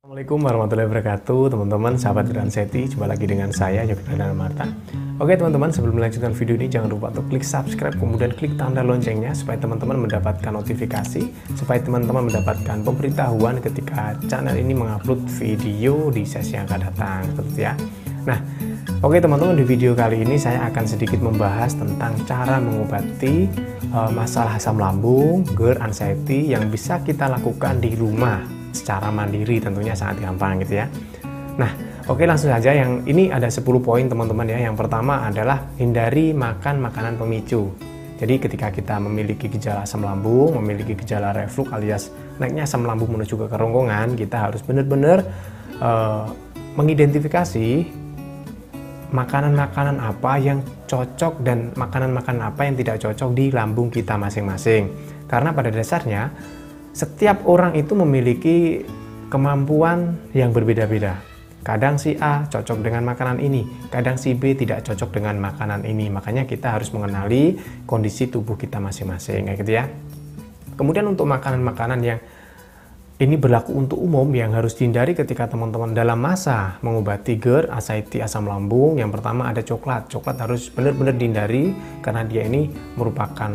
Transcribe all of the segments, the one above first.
Assalamualaikum warahmatullahi wabarakatuh, teman-teman, sahabat Anseti. Jumpa lagi dengan saya, Yogi Pradana Marta. Oke teman-teman, sebelum melanjutkan video ini, jangan lupa untuk klik subscribe, kemudian klik tanda loncengnya, supaya teman-teman mendapatkan notifikasi, supaya teman-teman mendapatkan pemberitahuan ketika channel ini mengupload video di sesi yang akan datang, seperti ya. Nah, oke teman-teman, di video kali ini saya akan sedikit membahas tentang cara mengobati masalah asam lambung, GERD, anxiety yang bisa kita lakukan di rumah secara mandiri, tentunya sangat gampang gitu ya. Nah, oke, langsung saja. Yang ini ada 10 poin teman-teman ya. Yang pertama adalah hindari makan makanan pemicu. Jadi ketika kita memiliki gejala asam lambung, memiliki gejala reflux alias naiknya asam lambung menuju ke kerongkongan, kita harus benar-benar mengidentifikasi makanan-makanan apa yang cocok dan makanan-makanan apa yang tidak cocok di lambung kita masing-masing. Karena pada dasarnya setiap orang itu memiliki kemampuan yang berbeda-beda. Kadang si A cocok dengan makanan ini, kadang si B tidak cocok dengan makanan ini. Makanya kita harus mengenali kondisi tubuh kita masing-masing, kayak gitu ya. Kemudian untuk makanan-makanan yang ini berlaku untuk umum yang harus dihindari ketika teman-teman dalam masa mengobati GERD, anxiety, asam lambung. Yang pertama ada coklat. Coklat harus benar-benar dihindari karena dia ini merupakan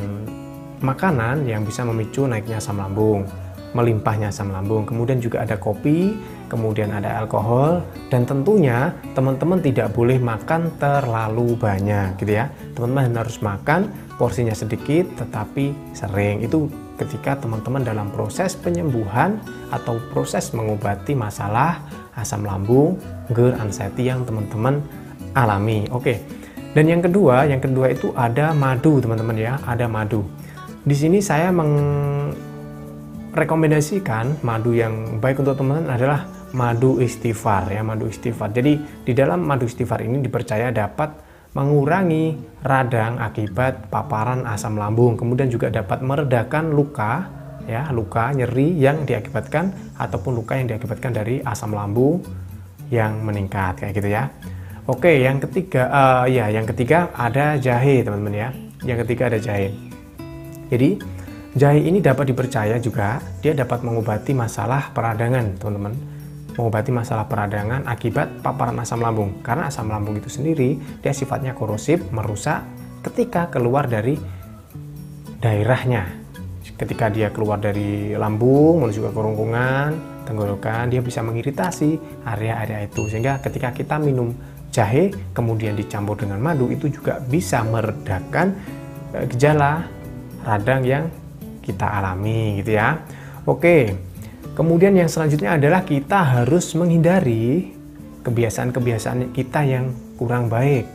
makanan yang bisa memicu naiknya asam lambung, melimpahnya asam lambung. Kemudian juga ada kopi, kemudian ada alkohol, dan tentunya teman-teman tidak boleh makan terlalu banyak gitu ya. Teman-teman harus makan porsinya sedikit tetapi sering. Itu ketika teman-teman dalam proses penyembuhan atau proses mengobati masalah asam lambung, GERD, anxiety yang teman-teman alami. Oke. Dan yang kedua itu ada madu, teman-teman ya, ada madu. Di sini saya merekomendasikan madu yang baik untuk teman-teman adalah madu istighfar ya, madu istighfar. Jadi di dalam madu istighfar ini dipercaya dapat mengurangi radang akibat paparan asam lambung, kemudian juga dapat meredakan luka ya, luka nyeri yang diakibatkan ataupun luka yang diakibatkan dari asam lambung yang meningkat kayak gitu ya. Oke, yang ketiga yang ketiga ada jahe, teman-teman ya. Yang ketiga ada jahe. Jadi jahe ini dapat dipercaya juga dia dapat mengobati masalah peradangan, teman-teman. Mengobati masalah peradangan akibat paparan asam lambung. Karena asam lambung itu sendiri dia sifatnya korosif, merusak ketika keluar dari daerahnya. Ketika dia keluar dari lambung menuju ke kerongkongan, tenggorokan, dia bisa mengiritasi area-area itu. Sehingga ketika kita minum jahe kemudian dicampur dengan madu, itu juga bisa meredakan gejala radang yang kita alami gitu ya. Oke, kemudian yang selanjutnya adalah kita harus menghindari kebiasaan-kebiasaan kita yang kurang baik.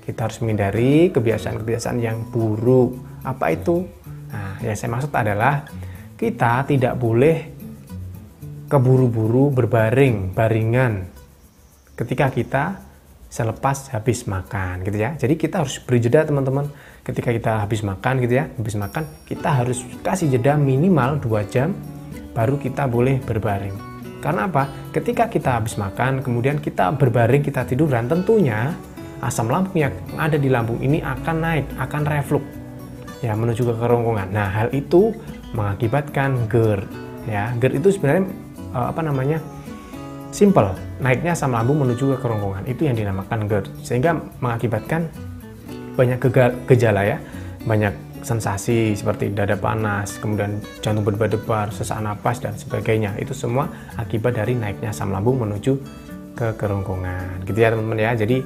Kita harus menghindari kebiasaan-kebiasaan yang buruk. Apa itu? Nah, yang saya maksud adalah kita tidak boleh keburu-buru baringan ketika kita selepas habis makan gitu ya. Jadi kita harus beri jeda, teman-teman. Ketika kita habis makan gitu ya, habis makan kita harus kasih jeda minimal 2 jam baru kita boleh berbaring. Karena apa? Ketika kita habis makan kemudian kita berbaring, kita tiduran, tentunya asam lambung yang ada di lambung ini akan naik, akan reflux ya menuju ke kerongkongan. Nah, hal itu mengakibatkan GERD ya. GERD itu sebenarnya simple, naiknya asam lambung menuju ke kerongkongan, itu yang dinamakan GERD, sehingga mengakibatkan banyak gejala ya, banyak sensasi seperti dada panas, kemudian jantung berdebar-debar, sesak napas dan sebagainya. Itu semua akibat dari naiknya asam lambung menuju ke kerongkongan gitu ya, teman-teman ya. Jadi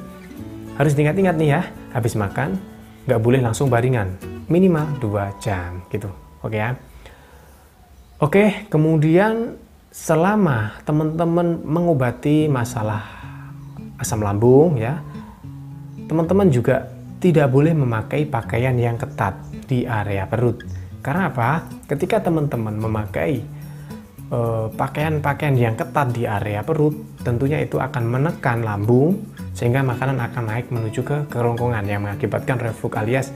harus diingat-ingat nih ya, habis makan nggak boleh langsung baringan, minimal 2 jam gitu. Oke ya. Oke, kemudian selama teman-teman mengobati masalah asam lambung ya, teman-teman juga tidak boleh memakai pakaian yang ketat di area perut. Karena apa? Ketika teman-teman memakai pakaian-pakaian yang ketat di area perut, tentunya itu akan menekan lambung sehingga makanan akan naik menuju ke kerongkongan yang mengakibatkan reflux alias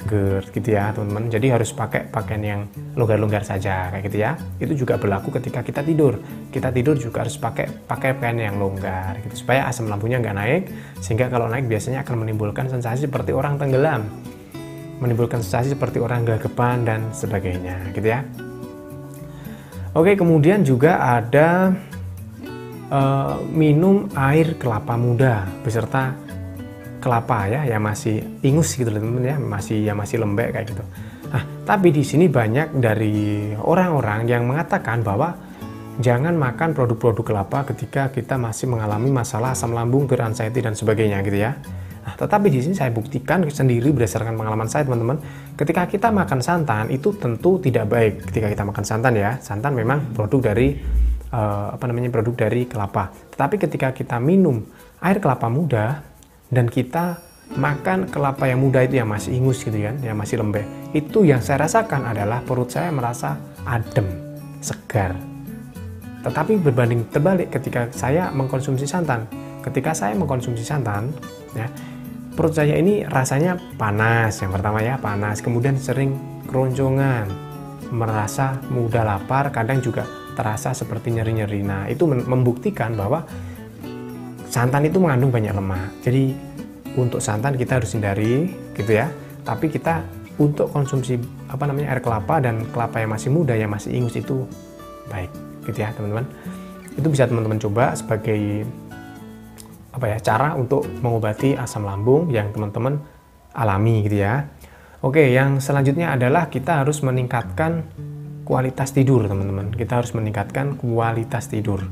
GERD gitu ya, teman-teman. Jadi harus pakai pakaian yang longgar-longgar saja kayak gitu ya. Itu juga berlaku ketika kita tidur. Kita tidur juga harus pakai pakaian yang longgar gitu supaya asam lambungnya nggak naik, sehingga kalau naik biasanya akan menimbulkan sensasi seperti orang tenggelam, menimbulkan sensasi seperti orang gagapan dan sebagainya gitu ya. Oke, kemudian juga ada minum air kelapa muda beserta kelapa ya yang masih ingus gitu loh teman-teman ya, masih lembek kayak gitu. Nah, tapi di sini banyak dari orang-orang yang mengatakan bahwa jangan makan produk-produk kelapa ketika kita masih mengalami masalah asam lambung, beranxiety dan sebagainya gitu ya. Nah, tetapi di sini saya buktikan sendiri berdasarkan pengalaman saya teman-teman, ketika kita makan santan itu tentu tidak baik ketika kita makan santan ya. Santan memang produk dari produk dari kelapa. Tetapi ketika kita minum air kelapa muda dan kita makan kelapa yang muda itu yang masih ingus gitu kan, yang masih lembek, itu yang saya rasakan adalah perut saya merasa adem, segar. Tetapi berbanding terbalik ketika saya mengkonsumsi santan. Ketika saya mengkonsumsi santan, ya, perut saya ini rasanya panas, yang pertama ya, panas, kemudian sering keroncongan, merasa mudah lapar, kadang juga terasa seperti nyeri-nyeri. Nah, itu membuktikan bahwa santan itu mengandung banyak lemak. Jadi untuk santan kita harus hindari gitu ya. Tapi kita untuk konsumsi air kelapa dan kelapa yang masih muda, yang masih ingus itu baik gitu ya, teman-teman. Itu bisa teman-teman coba sebagai cara untuk mengobati asam lambung yang teman-teman alami gitu ya. Oke, yang selanjutnya adalah kita harus meningkatkan kualitas tidur, teman-teman. Kita harus meningkatkan kualitas tidur.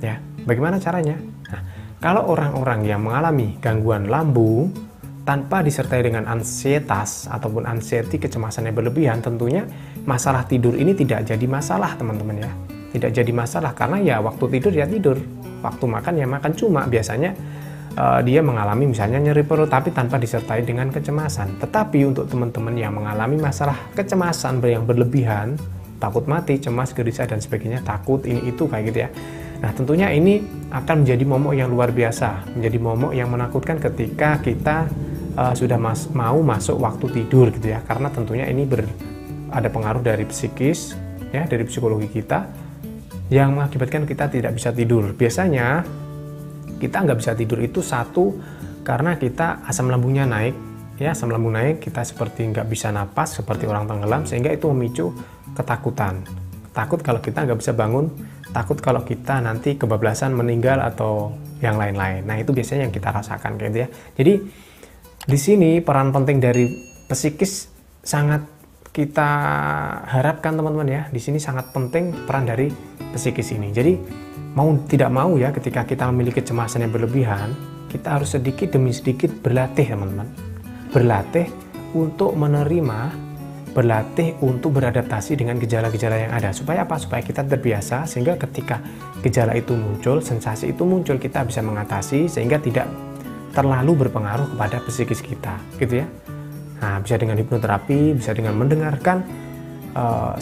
Ya, bagaimana caranya? Nah, kalau orang-orang yang mengalami gangguan lambung tanpa disertai dengan ansietas ataupun anxiety, kecemasan yang berlebihan, tentunya masalah tidur ini tidak jadi masalah, teman-teman ya. Tidak jadi masalah karena ya waktu tidur ya tidur, waktu makan ya makan. Cuma biasanya dia mengalami misalnya nyeri perut tapi tanpa disertai dengan kecemasan. Tetapi untuk teman-teman yang mengalami masalah kecemasan yang berlebihan, takut mati, cemas, gelisah dan sebagainya, takut ini itu kayak gitu ya. Nah, tentunya ini akan menjadi momok yang luar biasa, menjadi momok yang menakutkan ketika kita sudah mau masuk waktu tidur gitu ya. Karena tentunya ini ada pengaruh dari psikis ya, dari psikologi kita yang mengakibatkan kita tidak bisa tidur. Biasanya kita nggak bisa tidur itu satu karena kita asam lambungnya naik ya, asam lambung naik, kita seperti nggak bisa napas, seperti orang tenggelam, sehingga itu memicu ketakutan. Takut kalau kita nggak bisa bangun, takut kalau kita nanti kebablasan, meninggal atau yang lain-lain. Nah, itu biasanya yang kita rasakan kayak gitu ya. Jadi di sini peran penting dari psikis sangat kita harapkan teman-teman ya. Di sini sangat penting peran dari psikis ini. Jadi mau tidak mau ya, ketika kita memiliki kecemasan yang berlebihan, kita harus sedikit demi sedikit berlatih teman-teman. Berlatih untuk menerima, berlatih untuk beradaptasi dengan gejala-gejala yang ada. Supaya apa? Supaya kita terbiasa sehingga ketika gejala itu muncul, sensasi itu muncul, kita bisa mengatasi sehingga tidak terlalu berpengaruh kepada psikis kita, gitu ya. Nah, bisa dengan hipnoterapi, bisa dengan mendengarkan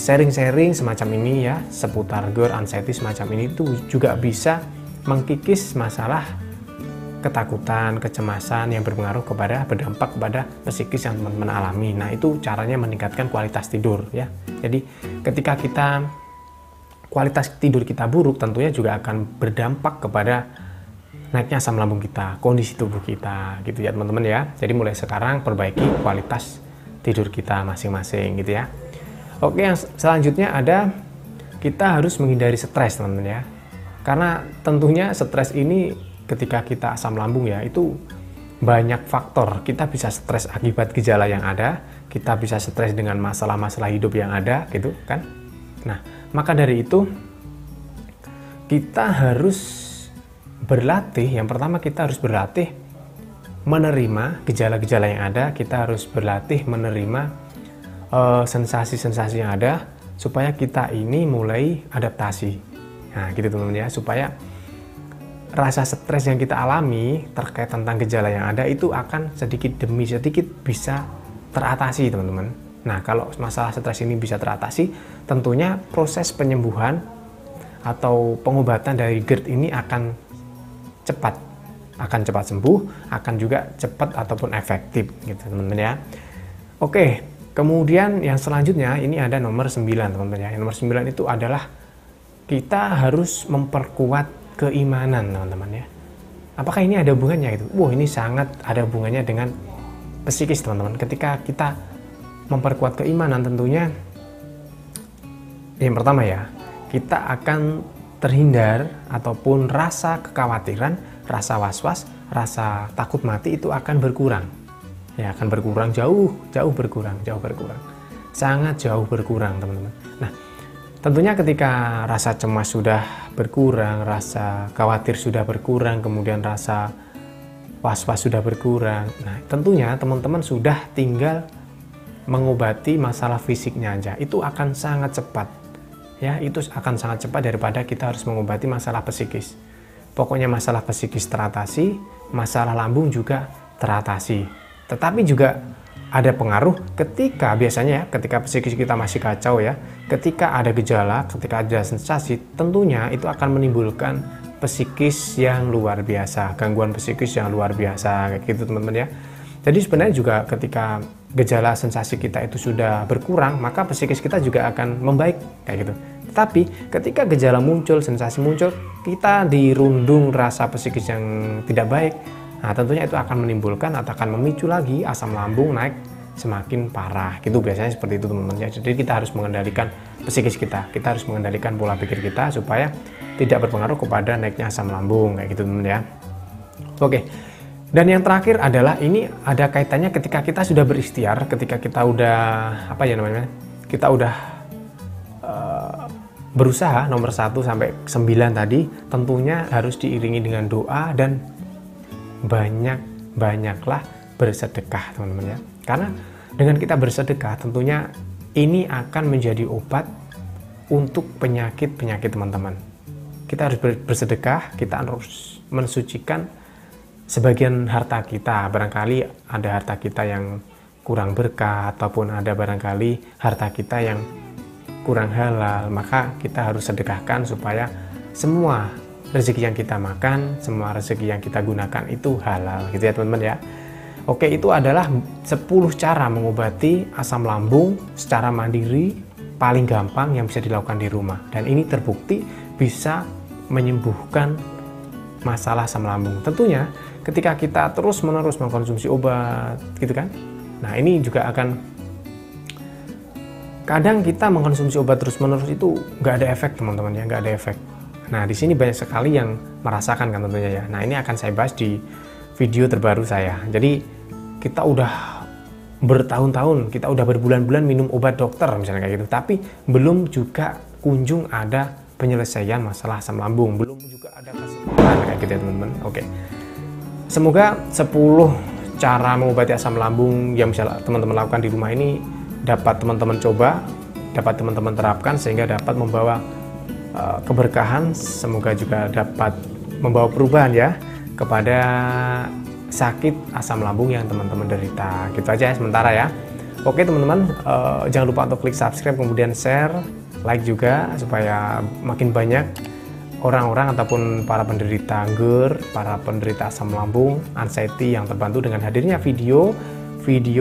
sharing-sharing semacam ini ya, seputar GERD, anxiety semacam ini, itu juga bisa mengkikis masalah ketakutan, kecemasan yang berdampak kepada psikis yang teman-teman alami. Nah, itu caranya meningkatkan kualitas tidur ya. Jadi ketika kualitas tidur kita buruk, tentunya juga akan berdampak kepada naiknya asam lambung kita, kondisi tubuh kita gitu ya teman-teman ya. Jadi mulai sekarang perbaiki kualitas tidur kita masing-masing gitu ya. Oke, yang selanjutnya ada kita harus menghindari stres teman-teman ya. Karena tentunya stres ini ketika kita asam lambung ya, itu banyak faktor. Kita bisa stres akibat gejala yang ada, kita bisa stres dengan masalah-masalah hidup yang ada gitu kan. Nah, maka dari itu kita harus berlatih. Yang pertama, kita harus berlatih menerima gejala-gejala yang ada. Kita harus berlatih menerima sensasi-sensasi yang ada supaya kita ini mulai adaptasi. Nah, gitu teman-teman ya, supaya rasa stres yang kita alami terkait tentang gejala yang ada itu akan sedikit demi sedikit bisa teratasi, teman-teman. Nah, kalau masalah stres ini bisa teratasi, tentunya proses penyembuhan atau pengobatan dari GERD ini akan cepat sembuh, akan juga cepat ataupun efektif gitu teman-teman ya. Oke, kemudian yang selanjutnya ini ada nomor 9 teman-teman ya. Nomor 9 itu adalah kita harus memperkuat keimanan teman-teman ya. Apakah ini ada hubungannya gitu? Wah, ini sangat ada hubungannya dengan psikis teman-teman. Ketika kita memperkuat keimanan, tentunya yang pertama ya, kita akan terhindar ataupun rasa kekhawatiran, rasa was-was, rasa takut mati itu akan berkurang. Ya, akan berkurang jauh berkurang. Sangat jauh berkurang, teman-teman. Nah, tentunya ketika rasa cemas sudah berkurang, rasa khawatir sudah berkurang, kemudian rasa was-was sudah berkurang. Nah, tentunya teman-teman sudah tinggal mengobati masalah fisiknya aja. Itu akan sangat cepat. Ya, itu akan sangat cepat daripada kita harus mengobati masalah psikis. Pokoknya masalah psikis teratasi, masalah lambung juga teratasi. Tetapi juga ada pengaruh ketika biasanya ya, ketika psikis kita masih kacau ya, ketika ada gejala, ketika ada sensasi, tentunya itu akan menimbulkan psikis yang luar biasa, gangguan psikis yang luar biasa, kayak gitu teman-teman ya. Jadi sebenarnya juga ketika gejala sensasi kita itu sudah berkurang, maka psikis kita juga akan membaik, kayak gitu. Tapi ketika gejala muncul, sensasi muncul, kita dirundung rasa psikis yang tidak baik, nah tentunya itu akan menimbulkan atau akan memicu lagi asam lambung naik semakin parah. Gitu biasanya seperti itu teman-teman ya. Jadi kita harus mengendalikan psikis kita harus mengendalikan pola pikir kita supaya tidak berpengaruh kepada naiknya asam lambung, kayak gitu teman-teman ya. Oke. Dan yang terakhir adalah ini ada kaitannya ketika kita sudah berikhtiar, ketika kita udah kita udah berusaha nomor 1 sampai 9 tadi, tentunya harus diiringi dengan doa dan banyaklah bersedekah teman-teman ya. Karena dengan kita bersedekah tentunya ini akan menjadi obat untuk penyakit-penyakit teman-teman. Kita harus bersedekah, kita harus mensucikan sebagian harta kita. Barangkali ada harta kita yang kurang berkah, ataupun ada barangkali harta kita yang kurang halal, maka kita harus sedekahkan supaya semua rezeki yang kita makan, semua rezeki yang kita gunakan itu halal, gitu ya teman-teman ya. Oke, itu adalah 10 cara mengobati asam lambung secara mandiri paling gampang yang bisa dilakukan di rumah, dan ini terbukti bisa menyembuhkan masalah asam lambung. Tentunya ketika kita terus-menerus mengkonsumsi obat gitu kan, nah ini juga akan, kadang kita mengkonsumsi obat terus-menerus itu nggak ada efek teman-teman ya, nggak ada efek. Nah di sini banyak sekali yang merasakan kan tentunya ya. Nah ini akan saya bahas di video terbaru saya. Jadi kita udah bertahun-tahun, kita udah berbulan-bulan minum obat dokter misalnya kayak gitu, tapi belum juga kunjung ada penyelesaian masalah asam lambung, belum juga ada kesembuhan kayak gitu ya teman-teman. Oke, semoga 10 cara mengobati asam lambung yang bisa teman-teman lakukan di rumah ini dapat teman-teman coba, dapat teman-teman terapkan sehingga dapat membawa keberkahan, semoga juga dapat membawa perubahan ya kepada sakit asam lambung yang teman-teman derita. Gitu aja ya sementara ya. Oke teman-teman, jangan lupa untuk klik subscribe, kemudian share, like juga supaya makin banyak orang-orang ataupun para penderita GERD, para penderita asam lambung, anxiety yang terbantu dengan hadirnya video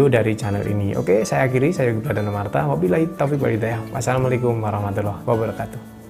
dari channel ini. Oke, saya akhiri, saya Yogi Pradana Marta. Wabillahi taufiq wal hidayah. Wassalamualaikum warahmatullahi wabarakatuh.